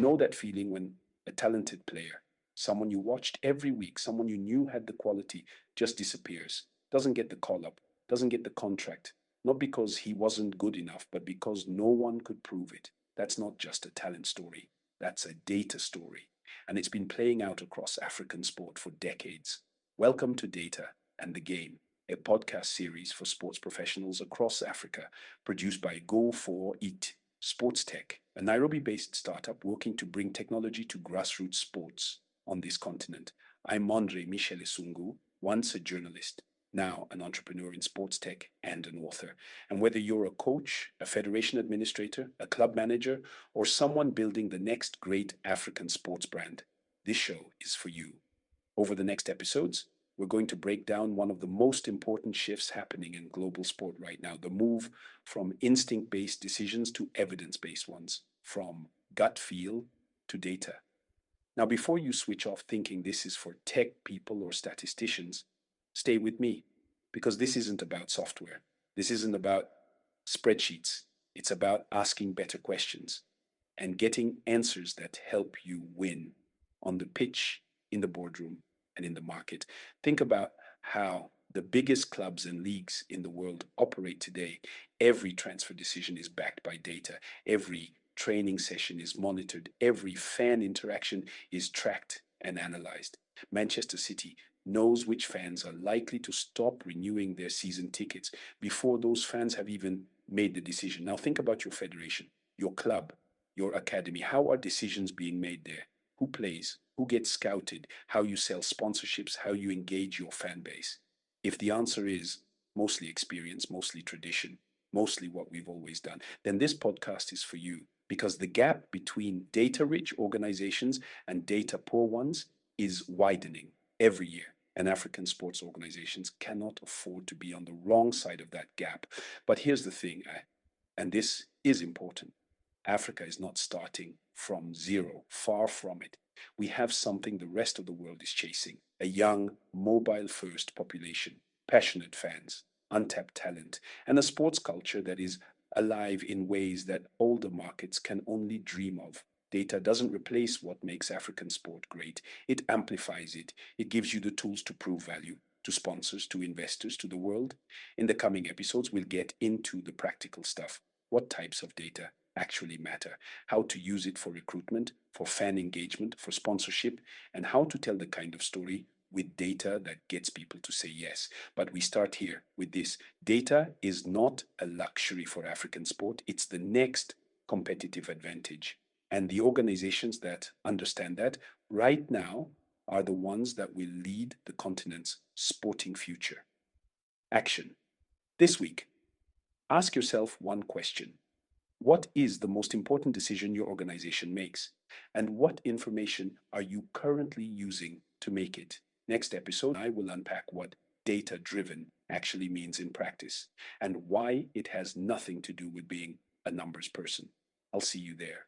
know that feeling when a talented player, someone you watched every week, someone you knew had the quality, just disappears, doesn't get the call up, doesn't get the contract, not because he wasn't good enough, but because no one could prove it. That's not just a talent story, that's a data story. And it's been playing out across African sport for decades. Welcome to Data and the Game, a podcast series for sports professionals across Africa, produced by Go4it Sports Tech, a Nairobi-based startup working to bring technology to grassroots sports on this continent. I'm Andre Michele Sungu, once a journalist, now an entrepreneur in sports tech and an author. And whether you're a coach, a federation administrator, a club manager, or someone building the next great African sports brand, this show is for you. Over the next episodes, we're going to break down one of the most important shifts happening in global sport right now, the move from instinct-based decisions to evidence-based ones, from gut feel to data. Now, before you switch off thinking this is for tech people or statisticians, stay with me, because this isn't about software. This isn't about spreadsheets. It's about asking better questions and getting answers that help you win on the pitch, in the boardroom, and in the market. Think about how the biggest clubs and leagues in the world operate today. Every transfer decision is backed by data. Every training session is monitored. Every fan interaction is tracked and analyzed. Manchester City knows which fans are likely to stop renewing their season tickets before those fans have even made the decision. Now think about your federation, your club, your academy. How are decisions being made there? Who plays? Who gets scouted? How you sell sponsorships? How you engage your fan base? If the answer is mostly experience, mostly tradition, mostly what we've always done, then this podcast is for you, because the gap between data-rich organizations and data-poor ones is widening every year. And African sports organizations cannot afford to be on the wrong side of that gap. But here's the thing, and this is important. Africa is not starting from zero, far from it. We have something the rest of the world is chasing: a young, mobile-first population, passionate fans, untapped talent, and a sports culture that is alive in ways that older markets can only dream of. Data doesn't replace what makes African sport great. It amplifies it. It gives you the tools to prove value to sponsors, to investors, to the world. In the coming episodes, we'll get into the practical stuff. What types of data actually matter, how to use it for recruitment, for fan engagement, for sponsorship, and how to tell the kind of story with data that gets people to say yes. But we start here with this. Data is not a luxury for African sport. It's the next competitive advantage. And the organizations that understand that right now are the ones that will lead the continent's sporting future. Action. This week, ask yourself one question. What is the most important decision your organization makes? And what information are you currently using to make it? Next episode, I will unpack what data-driven actually means in practice and why it has nothing to do with being a numbers person. I'll see you there.